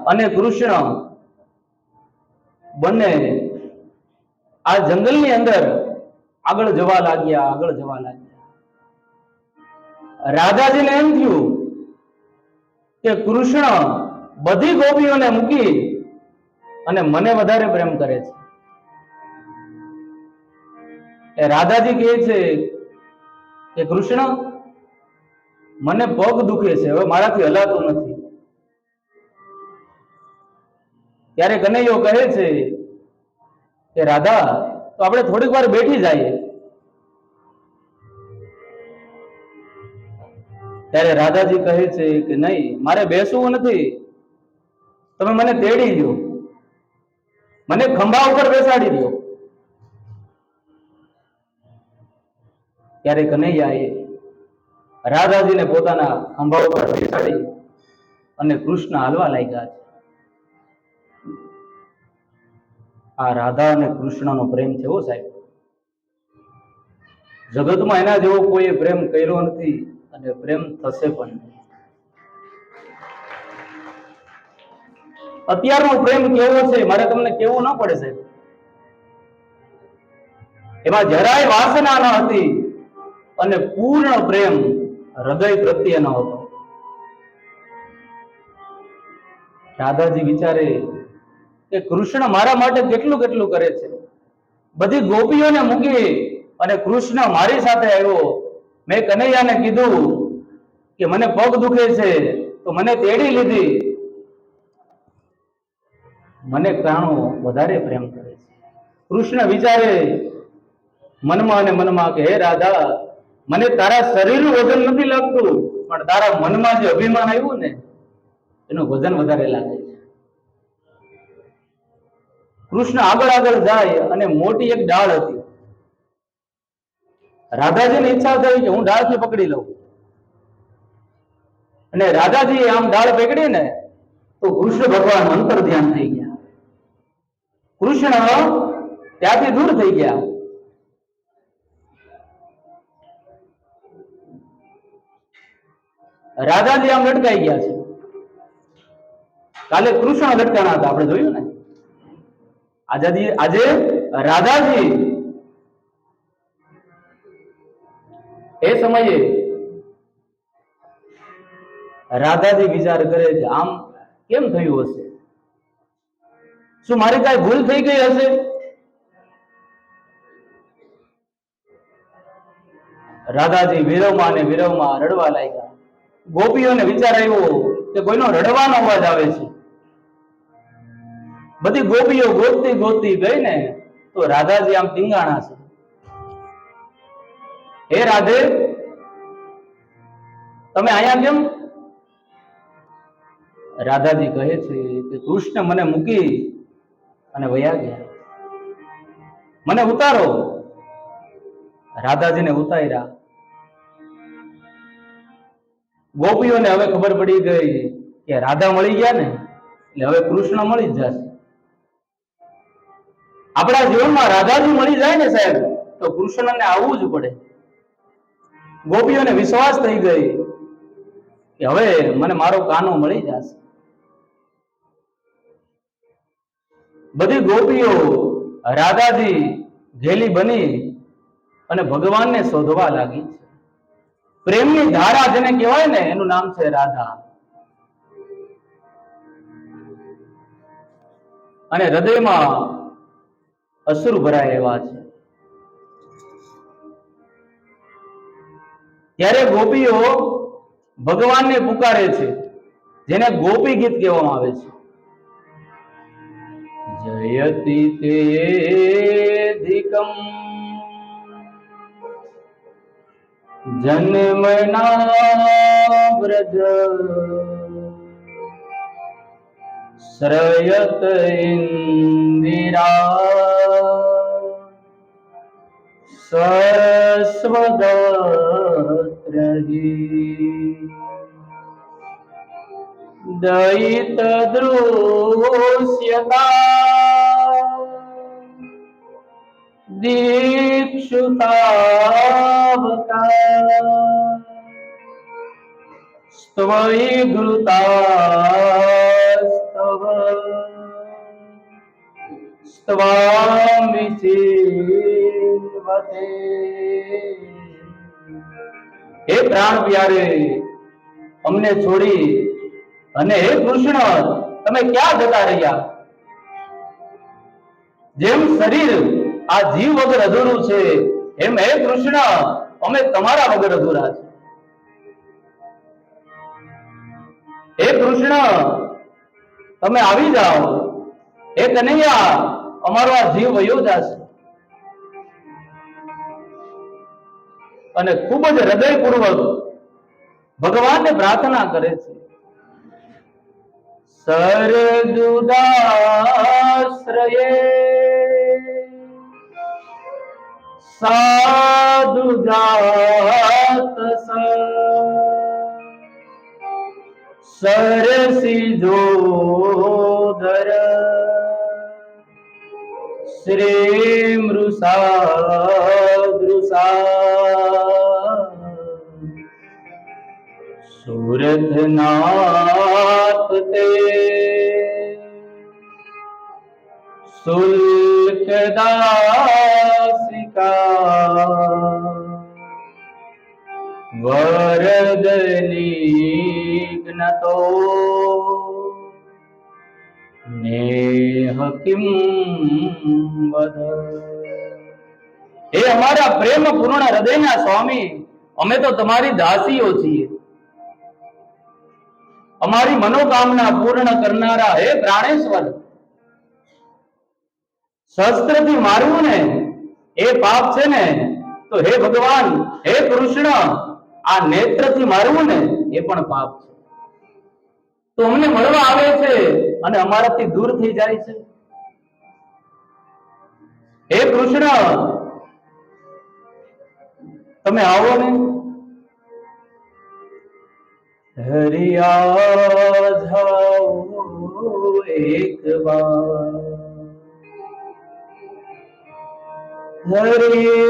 અને કૃષ્ણ બંને આ જંગલની અંદર આગળ જવા લાગ્યા. રાધાજીને એમ થયું કે કૃષ્ણ બધી ગોપીઓને મૂકી અને મને વધારે પ્રેમ કરે છે. એ રાધાજી કહે છે કે કૃષ્ણ, મને પગ દુખે છે, હવે મારાથી હલાતું નથી. ત્યારે કનૈયો કહે છે કે રાધા, તો આપણે થોડીક વાર બેઠી જઈએ. ત્યારે રાધાજી કહે છે કે નહીં, મારે બેસવું નથી, તમે મને તેડી દો, મને ખંભા ઉપર બેસાડી દો. ત્યારે કનૈયાએ રાધાજીને પોતાના ખંભા ઉપર બેસાડી અને કૃષ્ણ હાલવા લાગ્યા છે. આ રાધા અને કૃષ્ણનો પ્રેમ છે હો સાહેબ. જગતમાં એના જેવો કોઈ પ્રેમ કર્યો નથી અને પ્રેમ થશે પણ નહીં. અત્યારનો પ્રેમ કેવો છે મારે તમને કેવું ન પડે સાહેબ. એમાં જરાય વાસના ન હતી અને પૂર્ણ પ્રેમ હૃદય પ્રત્યે ન હતો. રાધાજી વિચારે કે કૃષ્ણ મારા માટે કેટલું કેટલું કરે છે. બધી ગોપીઓને મૂકી અને કૃષ્ણ મારી સાથે આવ્યો. મેં કનૈયાને કીધું કે મને પગ દુખે છે તો મને તેડી લીધી. મને કાણો વધારે પ્રેમ કરે છે. કૃષ્ણ વિચારે મનમાં અને મનમાં કે હે રાધા, મને તારા શરીરનું વજન નથી લાગતું, પણ તારા મનમાં જે અભિમાન આવ્યું ને એનું વજન વધારે લાગે છે. કૃષ્ણ આગળ આગળ જાય અને મોટી એક ડાળ હતી. રાધાજીની ઈચ્છા થઈ કે હું ડાળથી પકડી લઉં. અને રાધાજી આમ ડાળ પકડી ને તો કૃષ્ણ ભગવાન અંતર ધ્યાન થઈ ગયા. કૃષ્ણ ત્યાંથી દૂર થઈ ગયા. રાધાજી આમ લટકાઈ ગયા છે. કાલે કૃષ્ણ લટકાણા હતા, આપણે જોયું ને. આજે રાધાજી એ સમયે રાધાજી વિચાર કરે કે આમ કેમ થયું હશે? શું મારી કઈ ભૂલ થઈ ગઈ હશે? રાધાજી વિરવમાં અને વિરવમાં રડવા લાગ્યા. ગોપીઓને વિચાર આવ્યો કે કોઈનો રડવાનો અવાજ આવે છે. બધી ગોપીઓ ગોતતી ગોતતી ગઈ ને તો રાધાજી આમ ટીંગાણા છે. હે રાધે, તમે અહીંયા કેમ? રાધાજી કહે છે કે કૃષ્ણ મને મૂકી અને વયા ગયા, મને ઉતારો. રાધાજીને ઉતાર્યા. ગોપીઓને હવે ખબર પડી ગઈ કે રાધા મળી ગયા ને એટલે હવે કૃષ્ણ મળી જ જશે. આપણા જીવનમાં રાધાજી મળી જાય ને સાહેબ તો કૃષ્ણને આવવું જ પડે. ગોપીઓને વિશ્વાસ થઈ ગઈ કે હવે મને મારો કાનો મળી જશે. બધી ગોપીઓ રાધાજી ઘેલી બની અને ભગવાનને શોધવા લાગી છે. પ્રેમની ધારા જેને કહેવાય ને એનું નામ છે રાધા. અને હૃદયમાં અશ્રુ ભરાય એવા છે. ત્યારે ગોપીઓ ભગવાનને પુકારે છે, જેને ગોપી ગીત કહેવામાં આવે છે. જયતિ તેધિકમ જન્મના વ્રજ શ્રયત ઇન્દિરા સરસ્વદત્રહી દયિત દૃશ્યતા દીક્ષુતાવકા સ્ત્વયી ઘૃતા સ્તવ ત્વામ વિચિવતે. હે પ્રાણ પ્યારે, અમને છોડી અને હે કૃષ્ણ તમે ક્યાં જતા રહ્યા? જેમ શરીર આ જીવ વગર અધૂરું છે, એમ હે કૃષ્ણ અમે તમારા વગર અધૂરા છે. હે કૃષ્ણ તમે આવી જાઓ. હે કનૈયા અમારો આ જીવ વયો જશે. અને ખૂબ જ હૃદયપૂર્વક ભગવાનને પ્રાર્થના કરે છે. સરદુદાશ્રયે સાધુ જાત સરસી જોધર શ્રી મૃષા સુરથનાથ તે શુલ્કદાસિકા વરદલિગ્નતો નેહ કિમ વદ. હે અમારા પ્રેમ પૂર્ણ હૃદયના સ્વામી, અમે તો તમારી દાસીઓ છીએ. અમારી મનોકામના પૂર્ણ કરનારા હે પ્રાણેશ્વર, શસ્ત્રથી મારવું ને એ પાપ છે ને, તો હે ભગવાન હે કૃષ્ણ આ નેત્રથી મારવું ને એ પણ પાપ છે. તો અમને મળવા આવે છે અને અમારાથી દૂર થઈ જાય છે. હે કૃષ્ણ તમે આવો ને. હરિયા જાઓ એક વાર, હરિ